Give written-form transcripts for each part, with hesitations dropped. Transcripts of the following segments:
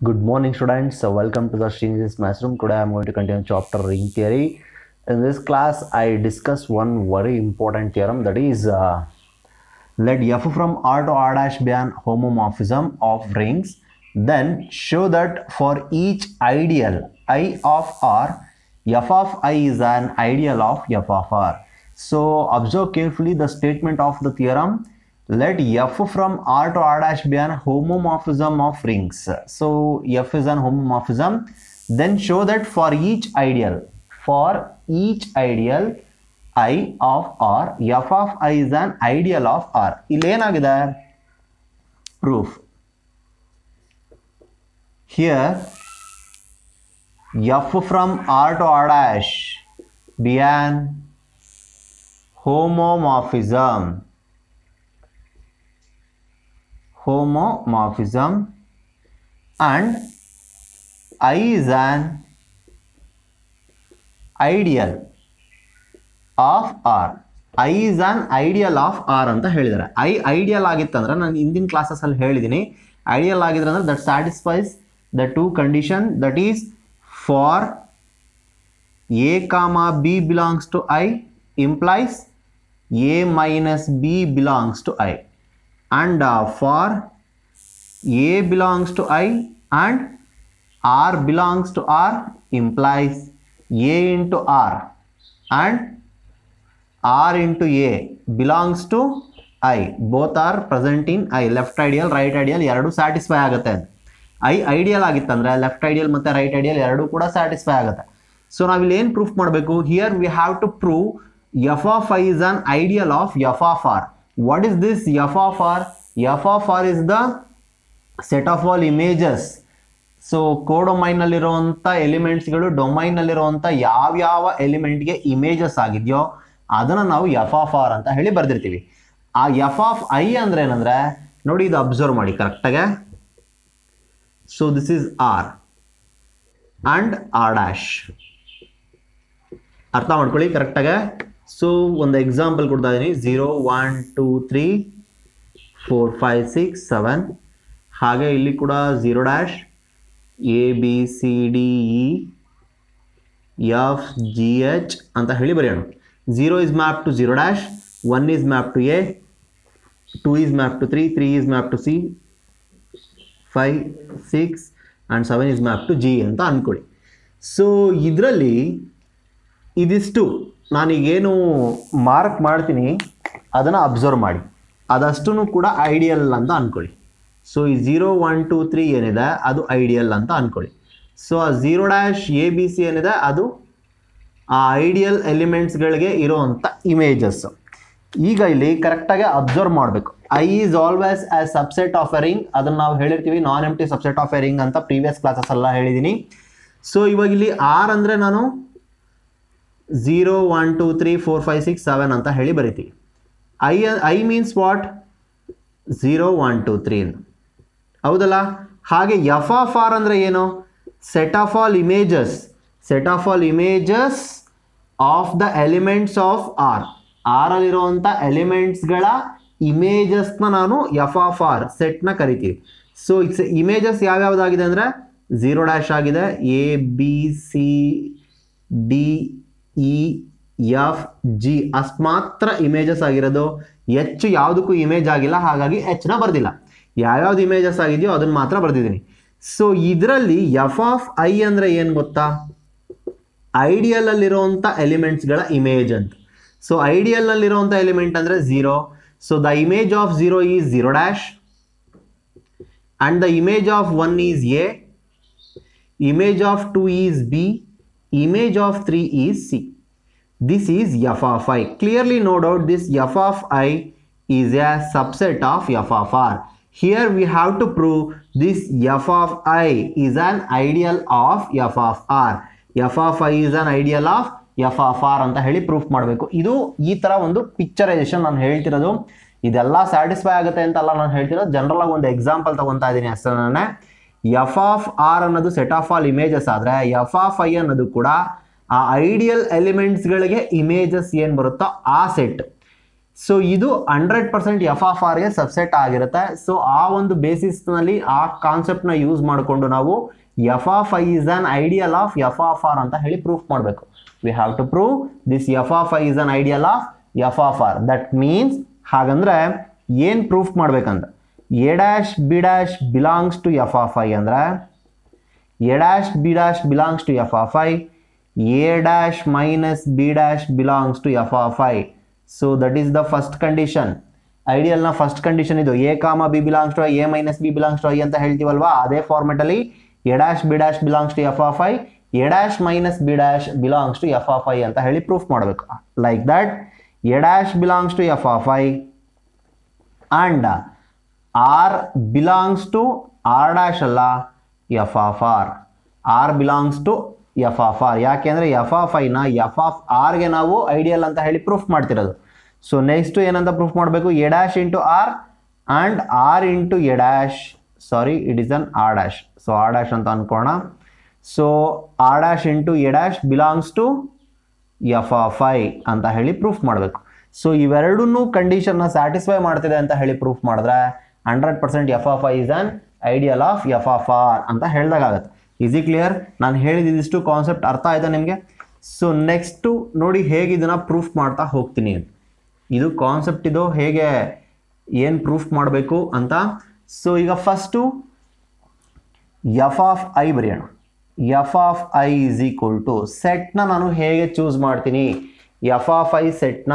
Good morning, students. Welcome to the Srinivas Classroom. Today I am going to continue chapter ring theory. In this class, I discuss one very important theorem, that is let f from R to R dash be an homomorphism of rings. Then show that for each ideal I of R, f of I is an ideal of f of R. So observe carefully the statement of the theorem. Let f from R to R dash be an homomorphism of rings. So f is an homomorphism. Then show that for each ideal I of R, f of I is an ideal of R. ಇಲ್ಲಿ ಏನಾಗಿದೆ proof. Here f from R to R dash be an homomorphism and I is an ideal of R. I is an ideal of R ಅಂತ ಹೇಳಿದ್ದಾರೆ. I ideal ಆಗಿತ್ತಂದ್ರೆ ನಾನು ಹಿಂದಿನ classes ಅಲ್ಲಿ ಹೇಳಿದ್ದೀನಿ, ideal ಆಗಿದ್ರೆ ಅಂದ್ರೆ that satisfies the two condition, that is for a comma b belongs to I implies a minus b belongs to I, and for a belongs to I and R belongs to R implies a into R and R into A belongs to I. Both are present in I. Left ideal, right ideal ಎರಡು satisfy ಆಗುತ್ತೆ. I ideal ಆಗಿತ್ತಂದ್ರೆ left ideal ಮತ್ತೆ right ideal ಎರಡು ಕೂಡ satisfy ಆಗುತ್ತೆ. So ನಾವಿಲ್ಲಿ ಏನು proof ಮಾಡಬೇಕು? Here we have to prove f of I is an ideal of f of R. What is this f of R? f of R is the set of all images. So codomain ನಲ್ಲಿರುವಂಥ ಎಲಿಮೆಂಟ್ಸ್ಗಳು domain ನಲ್ಲಿರುವಂಥ ಯಾವ್ಯಾವ ಎಲಿಮೆಂಟ್ಗೆ images ಆಗಿದೆಯೋ ಅದನ್ನು ನಾವು f of R ಅಂತ ಹೇಳಿ ಬರ್ದಿರ್ತೀವಿ. ಆ f of I ಅಂದ್ರೆ ಏನಂದ್ರೆ ನೋಡಿ, ಇದು ಅಬ್ಸರ್ವ್ ಮಾಡಿ ಕರೆಕ್ಟಾಗೆ. So this is R and R dash. ಅರ್ಥ ಮಾಡ್ಕೊಳ್ಳಿ ಕರೆಕ್ಟಾಗೆ. ಸೊ ಒಂದು ಎಕ್ಸಾಂಪಲ್ ಕೊಡ್ತಾ ಇದ್ದೀನಿ. 0 1 2 3 4 5 6 7. ಹಾಗೆ ಇಲ್ಲಿ ಕೂಡ 0 dash A B C D E F G H ಅಂತ ಹೇಳಿ ಬರೆಯೋಣ. 0 is mapped to 0 dash, 1 is mapped to A, 2 is mapped to 3, 3 is mapped to C, 5 6 and 7 is mapped to G ಅಂತ ಅಂದ್ಕೊಳ್ಳಿ. ಸೊ ಇದರಲ್ಲಿ ಇದಿಷ್ಟು ನಾನೀಗೇನು ಮಾರ್ಕ್ ಮಾಡ್ತೀನಿ ಅದನ್ನು observe ಮಾಡಿ, ಅದಷ್ಟೂ ಕೂಡ ಐಡಿಯಲ್ ಅಂತ ಅಂದ್ಕೊಳ್ಳಿ. ಸೊ ಈ 0 1 2 3 ಏನಿದೆ ಅದು ಐಡಿಯಲ್ ಅಂತ ಅಂದ್ಕೊಳ್ಳಿ. ಸೊ ಆ 0 ಡ್ಯಾಶ್ ಎ ಬಿ ಸಿ ಏನಿದೆ ಅದು ಆ ಐಡಿಯಲ್ ಎಲಿಮೆಂಟ್ಸ್ಗಳಿಗೆ ಇರೋವಂಥ ಇಮೇಜಸ್. ಈಗ ಇಲ್ಲಿ ಕರೆಕ್ಟಾಗಿ ಅಬ್ಸರ್ವ್ ಮಾಡಬೇಕು. I is always as subset of a ring, ಅದನ್ನು ನಾವು ಹೇಳಿರ್ತೀವಿ non empty subset of a ring ಅಂತ ಪ್ರೀವಿಯಸ್ ಕ್ಲಾಸಸ್ ಎಲ್ಲ ಹೇಳಿದ್ದೀನಿ. ಸೊ ಇವಾಗ ಇಲ್ಲಿ ಆರ್ ಅಂದರೆ ನಾನು 0 1 2 3 4 5 6 7 ಅಂತ ಹೇಳಿ ಬರಿತೀವಿ. I means what? 0 1 2 3 ಹೌದಲ್ಲ. ಹಾಗೆ ಎಫ್ ಆಫ್ ಆರ್ ಅಂದರೆ ಏನು? Set of all images of the elements of R. R ಅಲ್ಲಿರುವಂಥ ಎಲಿಮೆಂಟ್ಸ್ಗಳ ಇಮೇಜಸ್ನ ನಾನು ಎಫ್ ಆಫ್ ಆರ್ ಸೆಟ್ನ ಕರಿತೀವಿ. ಸೊ ಇಮೇಜಸ್ ಯಾವ್ಯಾವುದಾಗಿದೆ ಅಂದರೆ 0 ಡ್ಯಾಶ್ ಆಗಿದೆ, A B C D E F G ಅಷ್ಟು ಮಾತ್ರ ಇಮೇಜಸ್ ಆಗಿರೋದು. ಎಚ್ ಯಾವುದಕ್ಕೂ ಇಮೇಜ್ ಆಗಿಲ್ಲ, ಹಾಗಾಗಿ ಎಚ್ನ ಬರ್ದಿಲ್ಲ. ಯಾವ್ಯಾವ್ದು ಇಮೇಜಸ್ ಆಗಿದೆಯೋ ಅದನ್ನು ಮಾತ್ರ ಬರ್ದಿದ್ದೀನಿ. ಸೊ ಇದರಲ್ಲಿ ಎಫ್ ಆಫ್ ಐ ಅಂದರೆ ಏನು ಗೊತ್ತಾ? ಐಡಿಯಲ್ ಅಲ್ಲಿರುವಂಥ ಎಲಿಮೆಂಟ್ಸ್ಗಳ ಇಮೇಜ್ ಅಂತ. ಸೊ ಐಡಿಯಲ್ ನಲ್ಲಿರುವಂಥ ಎಲಿಮೆಂಟ್ ಅಂದರೆ 0. So the image of 0 is 0 dash and the image of 1 is A, image of 2 is B, image of 3 is C. This is f of I. Clearly no doubt this f of I is a subset of f of R. Here we have to prove this f of I is an ideal of f of R. f of I is an ideal of f of R ಅಂತ ಹೇಳಿ proof ಮಾಡಬೇಕು. ಇದು ಈ ಥರ ಒಂದು picturisation ನಾನು ಹೇಳ್ತಿರೋದು. ಇದೆಲ್ಲ ಸ್ಯಾಟಿಸ್ಫೈ ಆಗುತ್ತೆ ಅಂತಲ್ಲ ನಾನು ಹೇಳ್ತಿರೋದು, ಜನರಲ್ ಆಗಿ ಒಂದು ಎಕ್ಸಾಂಪಲ್ ತಗೊತಾ ಇದ್ದೀನಿ ಅಷ್ಟೇ. ನಾನು ಎಫ್ ಆಫ್ ಆರ್ ಅನ್ನೋದು ಸೆಟ್ ಆಫ್ ಆಲ್ ಇಮೇಜಸ್ ಆದರೆ ಎಫ್ ಆಫ್ ಐ ಅನ್ನೋದು ಕೂಡ ಆ ಐಡಿಯಲ್ ಎಲಿಮೆಂಟ್ಸ್ಗಳಿಗೆ ಇಮೇಜಸ್ ಏನು ಬರುತ್ತೋ ಆ ಸೆಟ್. ಸೊ ಇದು 100% ಎಫ್ ಆಫ್ ಆರ್ಗೆ ಸಬ್ಸೆಟ್ ಆಗಿರುತ್ತೆ. ಸೊ ಆ ಒಂದು ಬೇಸಿಸ್ನಲ್ಲಿ ಆ ಕಾನ್ಸೆಪ್ಟ್ನ ಯೂಸ್ ಮಾಡಿಕೊಂಡು ನಾವು F of I is an ideal of F of R ಅಂತ ಹೇಳಿ ಪ್ರೂಫ್ ಮಾಡಬೇಕು. We have to prove this F of I is an ideal of F of R. That means ಹಾಗಂದ್ರೆ ಏನು ಪ್ರೂಫ್ ಮಾಡ್ಬೇಕಂದ್ರೆ A dash B dash belongs to F of I ಅಂದ್ರೆ A dash B dash belongs to F of I, A dash minus B dash belongs to F of I. So that is the first condition. ಐಡಿಯಲ್ನ first condition ಇದು. A comma B belongs to I, A minus B belongs to I ಅಂತ ಹೇಳ್ತೀವಲ್ವಾ, ಅದೇ ಫಾರ್ಮೆಟಲ್ಲಿ A dash B dash belongs to F of I, A dash minus B dash belongs to F of I ಅಂತ ಹೇಳಿ proof ಮಾಡಬೇಕು. Like that A dash belongs to F of I and R belongs to R dash ಅಲ್ಲ F of R. R belongs to F of R. ಯಾಕೆಂದ್ರೆ F of ಐನ F of ಆರ್ಗೆ ನಾವು ideal ಅಂತ ಹೇಳಿ ಪ್ರೂಫ್ ಮಾಡ್ತಿರೋದು. So next ಏನಂತ proof ಮಾಡಬೇಕು, A dash into R and R into A dash, sorry it is an R dash. So R dash ಅಂತ ಅನ್ಕೋಣ. So R dash into A dash belongs to F of I ಅಂತ ಹೇಳಿ proof ಮಾಡಬೇಕು. So ಇವೆರಡೂ ಕಂಡೀಷನ್ನ satisfy ಮಾಡ್ತಿದೆ ಅಂತ ಹೇಳಿ proof ಮಾಡಿದ್ರೆ 100% F of I is an ideal of F of R ಅಂತ ಹೇಳಿದಾಗುತ್ತೆ. Easy clear? ನಾನು ಹೇಳಿದಿಷ್ಟು ಕಾನ್ಸೆಪ್ಟ್ ಅರ್ಥ ಆಯ್ತಾ ನಿಮಗೆ? ಸೊ ನೆಕ್ಸ್ಟು ನೋಡಿ ಹೇಗೆ ಇದನ್ನು ಪ್ರೂಫ್ ಮಾಡ್ತಾ ಹೋಗ್ತೀನಿ. ಇದು ಕಾನ್ಸೆಪ್ಟ್ ಇದು, ಹೇಗೆ ಏನು ಪ್ರೂಫ್ ಮಾಡಬೇಕು ಅಂತ. ಸೊ ಈಗ ಫಸ್ಟು ಎಫ್ ಆಫ್ ಐ ಬರೆಯೋಣ. F of I is equal to ಸೆಟ್ನ ನಾನು ಹೇಗೆ ಚೂಸ್ ಮಾಡ್ತೀನಿ, ಎಫ್ ಆಫ್ ಐ ಸೆಟ್ನ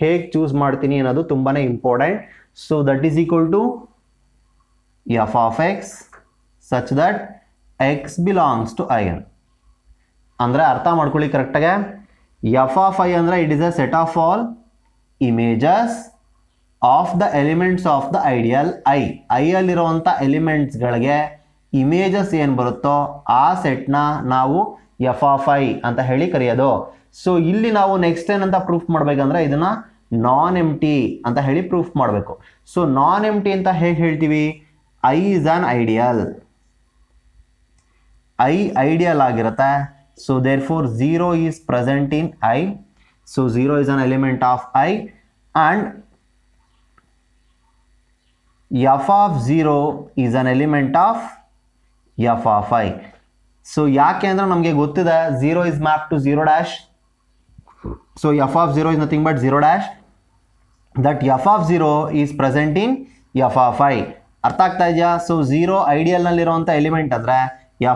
ಹೇಗೆ ಚೂಸ್ ಮಾಡ್ತೀನಿ ಅನ್ನೋದು ತುಂಬಾ important. So that is equal to F of X such that X belongs to I ಅಂದರೆ ಅರ್ಥ ಮಾಡ್ಕೊಳ್ಳಿ ಕರೆಕ್ಟಾಗೆ. ಎಫ್ ಆಫ್ ಐ ಅಂದರೆ it is a set of all images of the elements of the ideal I. ಐಯಲ್ಲಿರುವಂಥ ಎಲಿಮೆಂಟ್ಸ್ಗಳಿಗೆ images ಏನು ಬರುತ್ತೋ ಆ ಸೆಟ್ನ ನಾವು ಎಫ್ ಆಫ್ ಐ ಅಂತ ಹೇಳಿ ಕರೆಯೋದು. ಸೊ ಇಲ್ಲಿ ನಾವು ನೆಕ್ಸ್ಟ್ ಏನಂತ ಪ್ರೂಫ್ ಮಾಡಬೇಕಂದ್ರೆ ಇದನ್ನ ನಾನ್ ಎಂಟಿ ಅಂತ ಹೇಳಿ ಪ್ರೂಫ್ ಮಾಡಬೇಕು. ಸೊ ನಾನ್ ಎಂಟಿ ಅಂತ ಹೇಗೆ ಹೇಳ್ತೀವಿ, I is an ideal. I ideal ಆಗಿರುತ್ತೆ. So therefore 0 is present in I. So 0 is an element of I and f of 0 is an element of f of I. So ಯಾಕೆ ಅಂದರೆ ನಮಗೆ ಗೊತ್ತಿದೆ 0 is mapped to 0 dash. So f of 0 is nothing but 0 dash. That f of 0 is present in f of I. ಅರ್ಥ ಆಗ್ತಾ ಇದೆಯಾ? So 0 ಐಡಿಯಲ್ನಲ್ಲಿರುವಂಥ element ಅಂದರೆ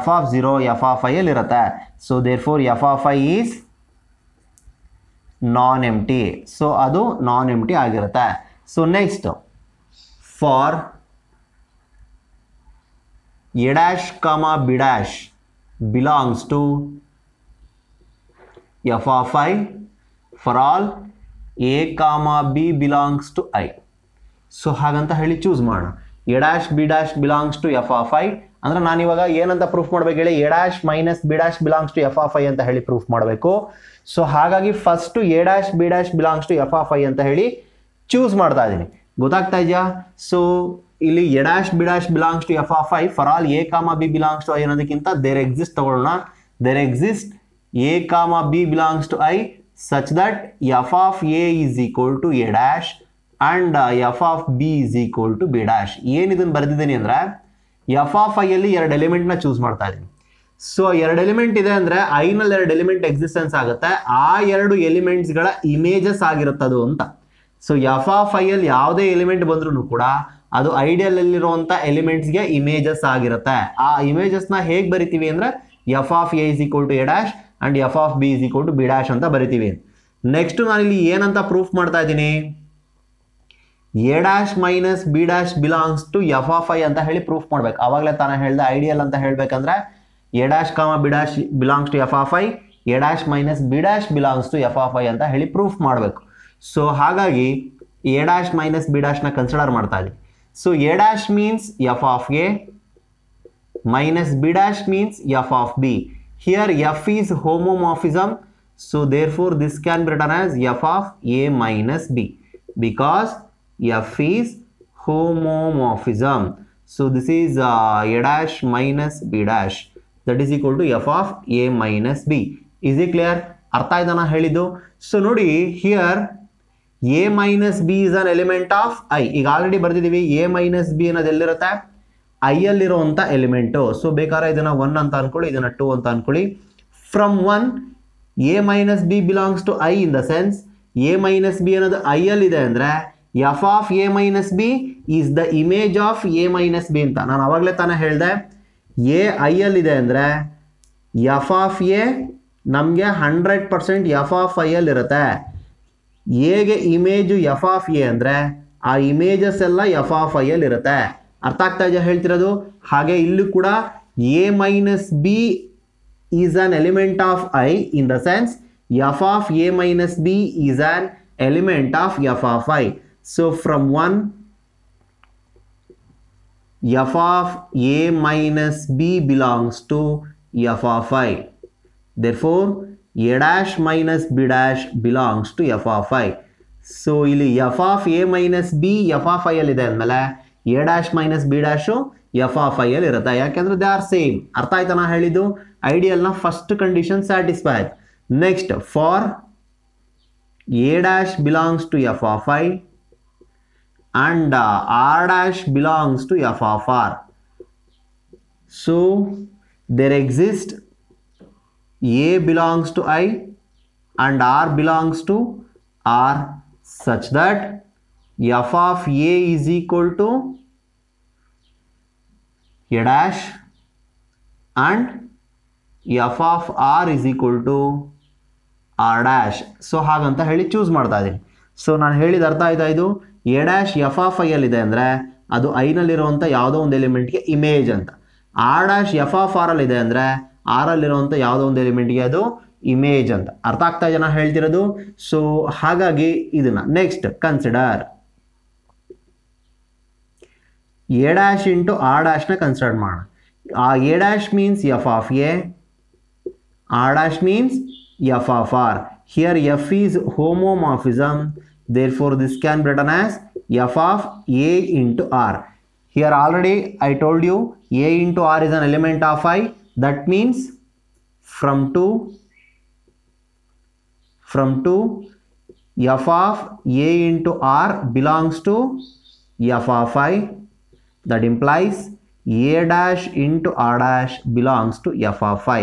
f of 0 f of I ಅಲ್ಲಿರುತ್ತೆ. So therefore f of I is non empty. So ಅದು non empty ಆಗಿರುತ್ತೆ. So next for A dash comma B dash belongs to F of I for all A comma B belongs to I. So ಹಾಗಂತ ಹೇಳಿ choose ಮಾಡೋಣ. A dash B dash belongs to F of I ಅಂದ್ರೆ ನಾನು ಇವಾಗ ಏನಂತ proof ಮಾಡ್ಬೇಕು ಹೇಳಿ, A dash minus B dash belongs to F of I ಅಂತ ಹೇಳಿ ಪ್ರೂಫ್ ಮಾಡಬೇಕು. ಸೊ ಹಾಗಾಗಿ first A dash B dash belongs to F of I ಅಂತ ಹೇಳಿ ಚೂಸ್ ಮಾಡ್ತಾ ಇದ್ದೀನಿ. ಗೊತ್ತಾಗ್ತಾ ಇದೆಯಾ? ಸೊ ಇಲ್ಲಿ A dash B dash belongs to F of I for all A comma B belongs to I ಅನ್ನೋದಕ್ಕಿಂತ ದೇರ್ ಎಕ್ಸಿಸ್ಟ್ ತಗೊಳ್ಳೋಣ. There exist A comma B belongs to I such that F of A is equal to A dash and F of B is equal to B dash. ಏನಿದನ್ನು ಬರೆದಿದ್ದೀನಿ ಅಂದರೆ F of I ಅಲ್ಲಿ 2 ಎಲಿಮೆಂಟ್ನ choose ಮಾಡ್ತಾ ಇದ್ದೀನಿ. So 2 element ಇದೆ ಅಂದರೆ ಐನಲ್ಲಿ 2 element existence ಆಗುತ್ತೆ. ಆ 2 ಎಲಿಮೆಂಟ್ಸ್ಗಳ ಇಮೇಜಸ್ ಆಗಿರುತ್ತದು ಅಂತ. ಸೊ ಎಫ್ ಆಫ್ ಐ ಅಲ್ಲಿ ಯಾವುದೇ ಎಲಿಮೆಂಟ್ ಬಂದ್ರೂ ಕೂಡ ಅದು ಐಡಿಯಲ್ ಅಲ್ಲಿರುವಂಥ ಎಲಿಮೆಂಟ್ಸ್ಗೆ ಇಮೇಜಸ್ ಆಗಿರುತ್ತೆ. ಆ ಇಮೇಜಸ್ನ ಹೇಗೆ ಬರಿತೀವಿ ಅಂದರೆ F of A is equal to A dash and F of B is equal to B dash ಅಂತ ಬರಿತೀವಿ. ನೆಕ್ಸ್ಟ್ ನಾನಿಲ್ಲಿ ಏನಂತ ಪ್ರೂಫ್ ಮಾಡ್ತಾ ಇದ್ದೀನಿ, A dash minus B dash belongs to F of I ಅಂತ ಹೇಳಿ ಪ್ರೂಫ್ ಮಾಡ್ಬೇಕು. ಆವಾಗಲೇ ತಾನೇ ಹೇಳ್ದೆ ಐಡಿಯಲ್ ಅಂತ ಹೇಳ್ಬೇಕಂದ್ರೆ A dash comma B dash belongs to F of I, A dash minus B dash belongs to F of I ಅಂತ ಹೇಳಿ ಪ್ರೂಫ್ ಮಾಡಬೇಕು. ಸೊ ಹಾಗಾಗಿ ಎ ಡ್ಯಾಶ್ ಮೈನಸ್ ಬಿ ಡ್ಯಾಶ್ನ ಕನ್ಸಿಡರ್ ಮಾಡ್ತಾ ಇದ್ದೀನಿ. So A dash means F of A minus B dash means F of B. Here F is homomorphism. So therefore this can be written as F of A minus B because F is homomorphism. So this is a dash minus b dash that is equal to f of a minus b. Is it clear? ಅರ್ಥ ಆಯ್ತಾ ನಾ ಹೇಳಿದ್ದು? So ನೋಡಿ here A minus B is an element of I. ಈಗ already ಬರ್ದಿದ್ದೀವಿ A minus B ಅನ್ನೋದು ಎಲ್ಲಿರುತ್ತೆ, I ಅಲ್ಲಿರುವಂಥ element. So ಬೇಕಾದ್ರೆ ಇದನ್ನು 1 ಅಂತ ಅನ್ಕೊಳ್ಳಿ, ಇದನ್ನು 2 ಅಂತ ಅನ್ಕೊಳ್ಳಿ. From 1 A minus B belongs to I in the sense A minus B ಅನ್ನೋದು ಐ ಅಲ್ಲಿದೆ ಅಂದರೆ F of A minus B is the image of A minus B ಅಂತ ನಾನು ಅವಾಗಲೇ ತಾನೇ ಹೇಳಿದೆ. ಎ ಐ ಅಲ್ಲಿದೆ ಅಂದರೆ ಎಫ್ ಆಫ್ ಎ ನಮಗೆ 100% ಎಫ್ ಆಫ್ ಐ ಅಲ್ಲಿರುತ್ತೆ. ಎಗೆ ಇಮೇಜು ಎಫ್ ಆಫ್ ಎ ಅಂದರೆ ಆ ಇಮೇಜಸ್ ಎಲ್ಲ ಎಫ್ ಆಫ್ ಐ ಅಲ್ಲಿರುತ್ತೆ. ಅರ್ಥ ಆಗ್ತಾ ಇದೆಯಾ ಹೇಳ್ತಿರೋದು? ಹಾಗೆ ಇಲ್ಲೂ ಕೂಡ A minus B is an element of I in the sense F of A minus B is an element of F of I. So from 1 F of A minus B belongs to F of I. therefore a dash minus b dash belongs to f of i. So ಇಲ್ಲಿ F of A minus B F of I ಅಲ್ಲಿ ಇದೆ ಅಂದಮೇಲೆ A dash minus B dash F of I ಅಲ್ಲಿ ಇರುತ್ತೆ, ಯಾಕೆಂದ್ರೆ they are same. ಅರ್ಥ ಆಯ್ತಾ ನಾ ಹೇಳಿದ್ದು? ಐಡಿಯಲ್ನ ಫಸ್ಟ್ ಕಂಡೀಷನ್ ಸ್ಯಾಟಿಸ್ಫೈ ಆಯ್ತು. Next for A dash belongs to F of I and r dash belongs to f of r. So there exists a belongs to I and r belongs to r such that f of a is equal to a dash and f of r is equal to r dash. So ಹಾಗಂತ ಹೇಳಿ choose ಮಾಡ್ತಾ ಇದ್ದೀನಿ. So ನಾನು ಹೇಳಿದ ಅರ್ಥ ಆಯ್ತಾ? ಇದು A dash F of I ಅಲ್ಲಿದೆ ಅಂದರೆ ಅದು ಐನಲ್ಲಿರುವಂಥ ಯಾವುದೋ ಒಂದು ಎಲಿಮೆಂಟ್ಗೆ ಇಮೇಜ್ ಅಂತ. R dash F of R ಅಲ್ಲಿದೆ ಅಂದರೆ ಆರಲ್ಲಿರುವಂಥ ಯಾವುದೋ ಒಂದು ಎಲಿಮೆಂಟ್ಗೆ ಅದು ಇಮೇಜ್ ಅಂತ. ಅರ್ಥ ಆಗ್ತಾ ಇದೆಯಾ ನಾನು ಹೇಳ್ತಿರೋದು? ಸೊ ಹಾಗಾಗಿ ಇದನ್ನು next consider A dash into R ಡ್ಯಾಶ್ನ ಕನ್ಸಿಡರ್ ಮಾಡೋಣ. ಆ A dash means F of A, R dash means F of R. Here F is homomorphism, therefore this can be written as f of a into r. Here already I told you a into r is an element of I. That means from 2 f of a into r belongs to f of I. That implies a dash into r dash belongs to f of I.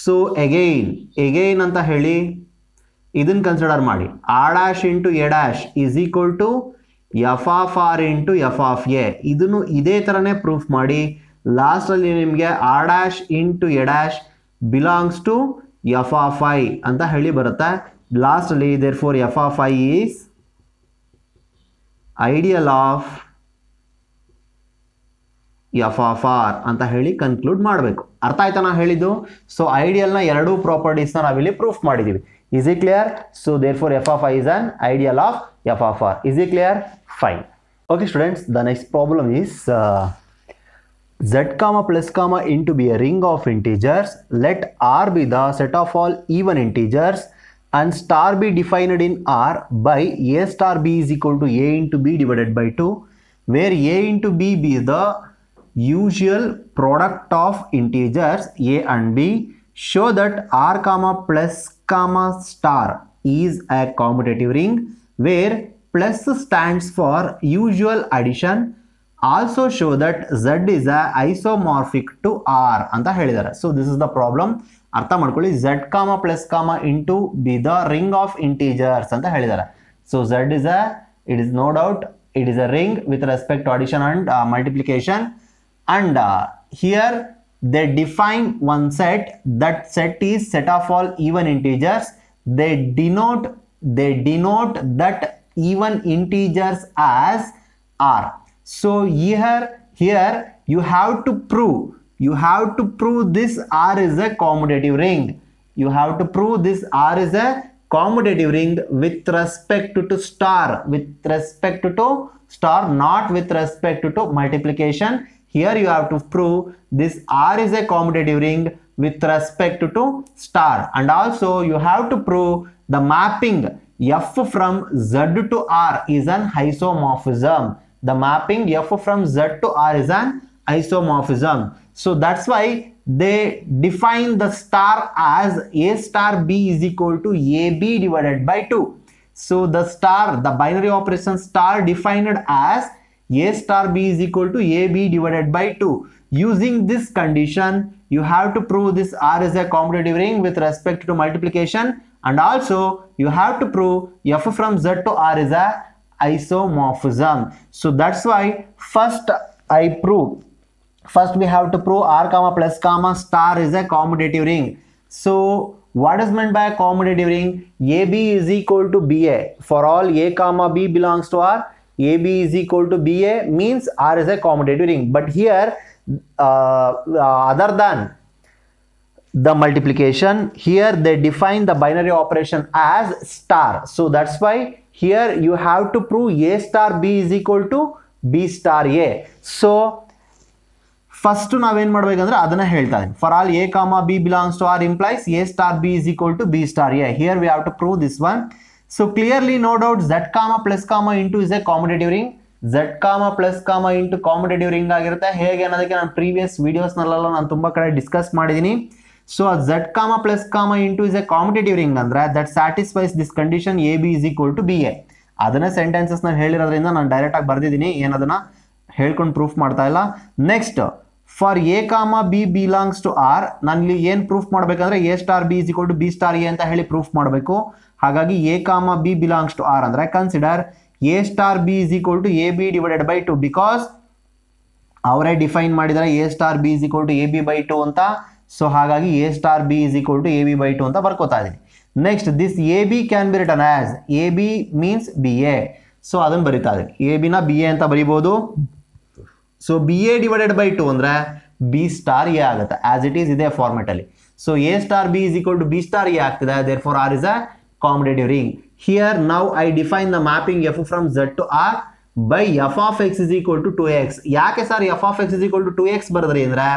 So again anta heli ಇದನ್ನು consider ಮಾಡಿ. R dash into A dash is equal to F of R into F of A. ಇದನ್ನು ಇದೇ ಥರನೇ proof ಮಾಡಿ. ಲಾಸ್ಟಲ್ಲಿ ನಿಮಗೆ R dash into A dash belongs to F of I ಅಂತ ಹೇಳಿ ಬರುತ್ತೆ ಲಾಸ್ಟಲ್ಲಿ. therefore F of I is ideal of F of R ಅಂತ ಹೇಳಿ ಕನ್ಕ್ಲೂಡ್ ಮಾಡಬೇಕು. ಅರ್ಥ ಆಯ್ತಾ ನಾ ಹೇಳಿದ್ದು? ಸೊ ಐಡಿಯಲ್ನ ಎರಡೂ ಪ್ರಾಪರ್ಟೀಸ್ನ ನಾವಿಲ್ಲಿ ಪ್ರೂಫ್ ಮಾಡಿದ್ದೀವಿ. Is it clear? So therefore f of i is an ideal of f of r. Is it clear? Fine. Okay students, the next problem is z comma plus comma into be a ring of integers. Let r be the set of all even integers and star be defined in r by a star b is equal to a into b divided by 2, where a into b is the usual product of integers a and b. Show that r comma plus comma star is a commutative ring where plus stands for usual addition. Also show that z is a isomorphic to r ಅಂತ ಹೇಳಿದ್ದಾರೆ. So this is the problem. ಅರ್ಥ ಮಾಡ್ಕೊಳ್ಳಿ. z comma plus comma into be the ring of integers ಅಂತ ಹೇಳಿದ್ದಾರೆ. So z is it is no doubt it is a ring with respect to addition and multiplication, and here they define one set. That set is set of all even integers. They denote that even integers as r. So here you have to prove this r is a commutative ring. You have to prove this r is a commutative ring with respect to star, not with respect to multiplication. Here you have to prove this r is a commutative ring with respect to star, and also you have to prove the mapping f from z to r is an isomorphism. The mapping f from z to r is an isomorphism. So that's why they define the star as a star b is equal to ab divided by 2. So the binary operation star defined as a star b is equal to ab divided by 2. Using this condition, you have to prove this R is a commutative ring with respect to multiplication, and also you have to prove f from Z to R is a isomorphism. So that's why first we have to prove R comma plus comma star is a commutative ring. So what is meant by a commutative ring? AB is equal to BA. For all A comma B belongs to R, AB is equal to BA means R is a commutative ring. But here other than the multiplication, here they define the binary operation as star. So that's why here you have to prove A star B is equal to B star A. So first ನಾವೇನ್ ಮಾಡಬೇಕಂದ್ರೆ ಅದನ್ನ ಹೇಳ್ತಾ ಇದೀನಿ. For all A comma B belongs to R implies A star B is equal to B star A. Here we have to prove this one. So clearly no doubt Z comma plus comma into is a commutative ring. Z comma plus comma into commutative ring ಆಗಿರುತ್ತೆ. ಹೇಗೆ ಅನ್ನೋದಕ್ಕೆ ನಾನು previous videos ನಲ್ಲೆಲ್ಲ ನಾನು ತುಂಬಾ ಕಡೆ discuss ಮಾಡಿದೀನಿ. So Z comma plus comma into is a commutative ring ಅಂದ್ರೆ that satisfies this condition AB is equal to BA. ಅದನ್ನ ಸೆಂಟೆನ್ಸಸ್ ನಾನು ಹೇಳಿರೋದ್ರಿಂದ ನಾನು ಡೈರೆಕ್ಟ್ ಆಗಿ ಬರ್ದಿದ್ದೀನಿ, ಏನದನ್ನ ಹೇಳ್ಕೊಂಡು ಪ್ರೂಫ್ ಮಾಡ್ತಾ ಇಲ್ಲ. Next for A comma B belongs to R, ನಾನು ಇಲ್ಲಿ ಏನು ಪ್ರೂಫ್ ಮಾಡಬೇಕಂದ್ರೆ A star B is equal to B star A ಅಂತ ಹೇಳಿ ಪ್ರೂಫ್ ಮಾಡಬೇಕು. ಹಾಗಾಗಿ A comma B belongs to R ಅಂದ್ರೆ consider A star B is equal to AB divided by 2 because ಅವರೇ ಡಿಫೈನ್ ಮಾಡಿದ್ದಾರೆ A star B is equal to AB by 2 ಅಂತ. So ಹಾಗಾಗಿ A star B is equal to AB by 2 ಅಂತ ಬರ್ಕೋತಾ ಇದ್ದೀನಿ. Next this AB can be written as AB means BA. So ಅದನ್ನು ಬರಿತಾ ಇದ್ದೀನಿ, AB ನ BA ಅಂತ ಬರಿಬೋದು. ಸೊ BA ಡಿವೈಡೆಡ್ ಬೈ 2 ಅಂದ್ರೆ B star A ಆಗುತ್ತೆ ಆಸ್ ಇಟ್ ಈಸ್ ಇದೇ ಫಾರ್ಮೆಟ್ ಅಲ್ಲಿ. So A star B is equal to B star A ಆಗ್ತದೆ. therefore R is a commutative ring. Here now I define the mapping f from Z to R by f of x is equal to 2x. ಯಾಕೆ sir f of x is equal to 2x ಬರೆದ್ರಿ ಅಂದ್ರೆ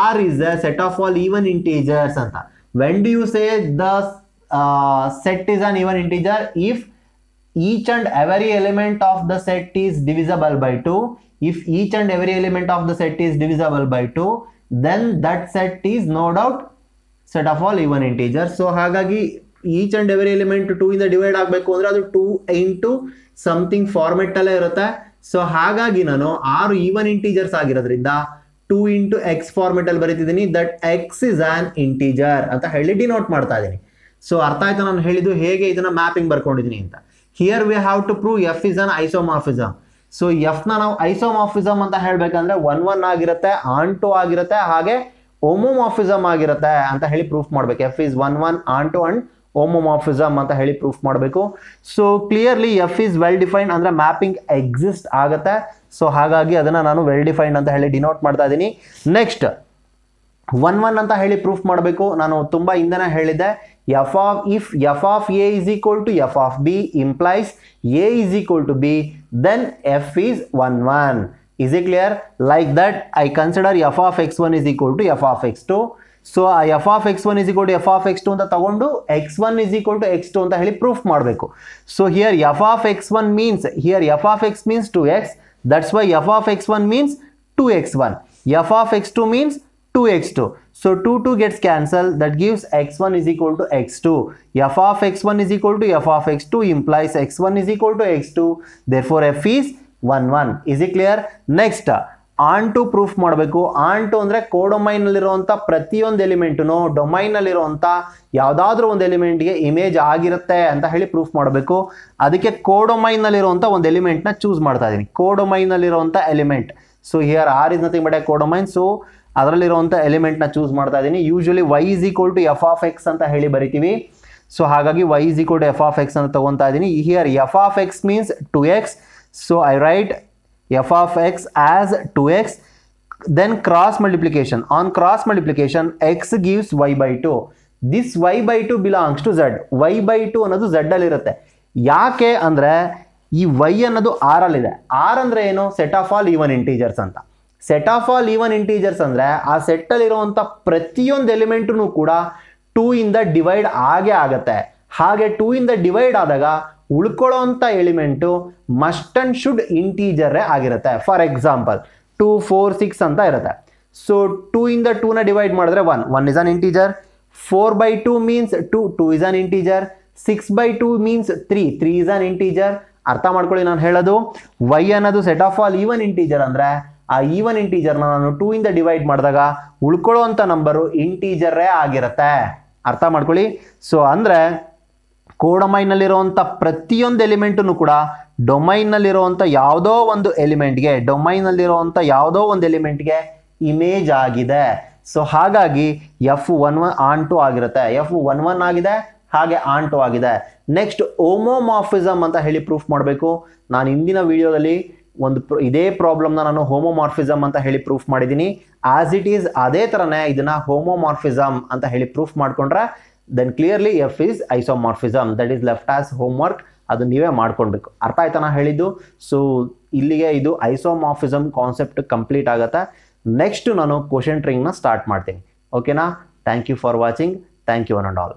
R is a set of all even integers ಅಂತ. When do you say the set is an even integer? If each and every element of the set is divisible by 2. If each and every element of the set is divisible by 2, then that set is no doubt set of all even integers. So ಹಾಗಾಗಿ each and every element 2 ಇಂದ divide ಆಗಬೇಕು ಅಂದ್ರೆ ಅದು 2 into something format ಅಲ್ಲೇ ಇರುತ್ತೆ. So ಹಾಗಾಗಿ ನಾನು 6 even integers ಆಗಿರೋದ್ರಿಂದ 2 into x ಫಾರ್ಮೆಟ್ ಅಲ್ಲಿ ಬರೀತಿದ್ದೀನಿ. That x is an integer ಅಂತ ಹೇಳಿ ಡಿನೋಟ್ ಮಾಡ್ತಾ ಇದ್ದೀನಿ. ಸೊ ಅರ್ಥ ಆಯ್ತಾ ನಾನು ಹೇಳಿದ್ದು ಹೇಗೆ ಇದನ್ನ ಮ್ಯಾಪಿಂಗ್ ಬರ್ಕೊಂಡಿದ್ದೀನಿ ಅಂತ. Here we have to prove f is an isomorphism. So f ನ ನಾವು ಐಸೋಮಾರ್ಫಿಸಮ್ ಅಂತ ಹೇಳ್ಬೇಕಂದ್ರೆ 1 ಆಗಿರುತ್ತೆ, onto ಆಗಿರುತ್ತೆ, ಹಾಗೆ ಹೋಮೋಮಾರ್ಫಿಸಮ್ ಆಗಿರುತ್ತೆ ಅಂತ ಹೇಳಿ ಪ್ರೂಫ್ ಮಾಡ್ಬೇಕು. f is 1 onto and homomorphism ಅಂತ ಹೇಳಿ ಪ್ರೂಫ್ ಮಾಡಬೇಕು. So clearly f is well defined ಅಂದ್ರೆ ಮ್ಯಾಪಿಂಗ್ ಎಕ್ಸಿಸ್ಟ್ ಆಗುತ್ತೆ. ಸೊ ಹಾಗಾಗಿ ಅದನ್ನ ನಾನು ವೆಲ್ ಡಿಫೈನ್ಡ್ ಅಂತ ಹೇಳಿ ಡಿನೋಟ್ ಮಾಡ್ತಾ ಇದ್ದೀನಿ. ನೆಕ್ಸ್ಟ್ 1 ಅಂತ ಹೇಳಿ ಪ್ರೂಫ್ ಮಾಡಬೇಕು. ನಾನು ತುಂಬಾ ಹಿಂದೆನೇ ಹೇಳಿದ್ದೆ, if f of a is equal to f of b implies a is equal to b, then f is 1. Is it clear? Like that I consider f of x1 is equal to f of x2. So f of x1 is equal to f of x2 ಅಂತ ತಗೊಂಡು x1 is equal to x2 ಅಂತ ಹೇಳಿ proof ಮಾಡಬೇಕು. So here f of x1 means, here f of x means 2x. That's why f of x1 means 2x1. f of x2 means 2x2. So 2 gets cancelled. That gives x1 is equal to x2. f of x1 is equal to f of x2 implies x1 is equal to x2. Therefore f is 1. Is it clear? Next onto proof ಮಾಡಬೇಕು. onto ಅಂದ್ರೆ ಕೋಡೊಮೈನ್ ನಲ್ಲಿರುವಂತ ಪ್ರತಿಯೊಂದು ಎಲಿಮೆಂಟ್ನು domain ನಲ್ಲಿರುವಂತ ಯಾವ್ದಾದ್ರೂ ಒಂದು ಎಲಿಮೆಂಟ್ಗೆ image ಆಗಿರುತ್ತೆ ಅಂತ ಹೇಳಿ proof ಮಾಡಬೇಕು. ಅದಕ್ಕೆ ಕೋಡೊಮೈನ್ ನಲ್ಲಿರುವಂತ ಒಂದು ಎಲಿಮೆಂಟ್ ನ ಚೂಸ್ ಮಾಡ್ತಾ ಇದೀನಿ. ಕೋಡೊಮೈನ್ ನಲ್ಲಿರುವಂತ ಎಲಿಮೆಂಟ್. So here r is nothing but a codomain. ಸೊ ಅದರಲ್ಲಿರುವಂತ ಎಲಿಮೆಂಟ್ ನ ಚೂಸ್ ಮಾಡ್ತಾ ಇದೀನಿ. Usually y is equal to f of x ಅಂತ ಹೇಳಿ ಬರಿತೀವಿ. ಸೊ ಹಾಗಾಗಿ y is equal to f of x ಅಂತ ತಗೊಂತಾ ಇದೀನಿ. Here f of x means 2x. So I write f of x as 2x. Then cross multiplication. On cross multiplication x gives y by 2. This y by 2 belongs to z. y by 2 ಅನ್ನೋದು z ಅಲ್ಲಿ ಇರುತ್ತೆ. ಯಾಕೆ ಅಂದ್ರೆ ಈ y ಅನ್ನೋದು r ಅಲ್ಲಿದೆ. r ಅಂದ್ರೆ ಏನು? Set of all even integers ಅಂತ. Set of all even integers ಅಂದ್ರೆ ಆ ಸೆಟ್ ಅಲ್ಲಿ ಇರುವಂತ ಪ್ರತಿಯೊಂದು ಎಲಿಮೆಂಟ್ನು ಕೂಡ 2 ಇಂದ ಡಿವೈಡ್ ಆಗತ್ತೆ. ಹಾಗೆ 2 ಇಂದ ಡಿವೈಡ್ ಆದಾಗ ಉಳ್ಕೊಳ್ಳೋಂಥ ಎಲಿಮೆಂಟು ಮಸ್ಟ್ ಅಂಡ್ ಶುಡ್ ಇಂಟೀಜರೇ ಆಗಿರುತ್ತೆ. ಫಾರ್ ಎಕ್ಸಾಂಪಲ್ 2, 4, 6 ಅಂತ ಇರುತ್ತೆ. ಸೊ 2 ಇಂದ 2ನ ಡಿವೈಡ್ ಮಾಡಿದ್ರೆ 1 is an integer. 4 by 2 means 2 is an integer. 6/2 means 3 is an integer. ಅರ್ಥ ಮಾಡ್ಕೊಳ್ಳಿ ನಾನು ಹೇಳೋದು. y ಅನ್ನೋದು set of all even integer ಅಂದ್ರೆ ಆ ಈವನ್ ಇಂಟೀಜರ್ನ ನಾನು 2 ಇಂದ ಡಿವೈಡ್ ಮಾಡಿದಾಗ ಉಳ್ಕೊಳ್ಳುವಂಥ ನಂಬರು ಇಂಟೀಜರೇ ಆಗಿರುತ್ತೆ. ಅರ್ಥ ಮಾಡ್ಕೊಳ್ಳಿ. ಸೊ ಅಂದರೆ ಕೋಡೊಮೈನ್ನಲ್ಲಿರುವಂಥ ಪ್ರತಿಯೊಂದು ಎಲಿಮೆಂಟನ್ನು ಕೂಡ ಡೊಮೈನ್ನಲ್ಲಿರುವಂಥ ಯಾವುದೋ ಒಂದು ಎಲಿಮೆಂಟ್ಗೆ ಇಮೇಜ್ ಆಗಿದೆ. ಸೊ ಹಾಗಾಗಿ F11 ಆನ್2 ಆಗಿರುತ್ತೆ. F11 ಆಗಿದೆ, ಹಾಗೆ ಆನ್2 ಆಗಿದೆ. ನೆಕ್ಸ್ಟ್ ಹೋಮೋಮಾರ್ಫಿಸಮ್ ಅಂತ ಹೇಳಿ ಪ್ರೂಫ್ ಮಾಡಬೇಕು. ನಾನು ಇಂದಿನ ವಿಡಿಯೋದಲ್ಲಿ ಇದೇ ಪ್ರಾಬ್ಲಮ್ನ ನಾನು ಹೋಮೋಮಾರ್ಫಿಸಮ್ ಅಂತ ಹೇಳಿ ಪ್ರೂಫ್ ಮಾಡಿದ್ದೀನಿ. ಆಸ್ ಇಟ್ ಈಸ್ ಅದೇ ಥರನೇ ಇದನ್ನ ಹೋಮೋಮಾರ್ಫಿಸಮ್ ಅಂತ ಹೇಳಿ ಪ್ರೂಫ್ ಮಾಡ್ಕೊಂಡ್ರೆ then clearly F is isomorphism. That is left as homework. ಅದು ನೀವೇ ಮಾಡ್ಕೊಳ್ಬೇಕು. ಅರ್ಥ ಆಯ್ತಾ ನಾ ಹೇಳಿದ್ದು? ಸೊ ಇಲ್ಲಿಗೆ ಇದು ಐಸೋಮಾರ್ಫಿಸಮ್ ಕಾನ್ಸೆಪ್ಟ್ ಕಂಪ್ಲೀಟ್ ಆಗುತ್ತೆ. ನೆಕ್ಸ್ಟ್ ನಾನು ಕ್ವಶನ್ ಟ್ರಿಂಗ್ನ ಸ್ಟಾರ್ಟ್ ಮಾಡ್ತೀನಿ. ಓಕೆನಾ? Thank you for watching. Thank you one and all.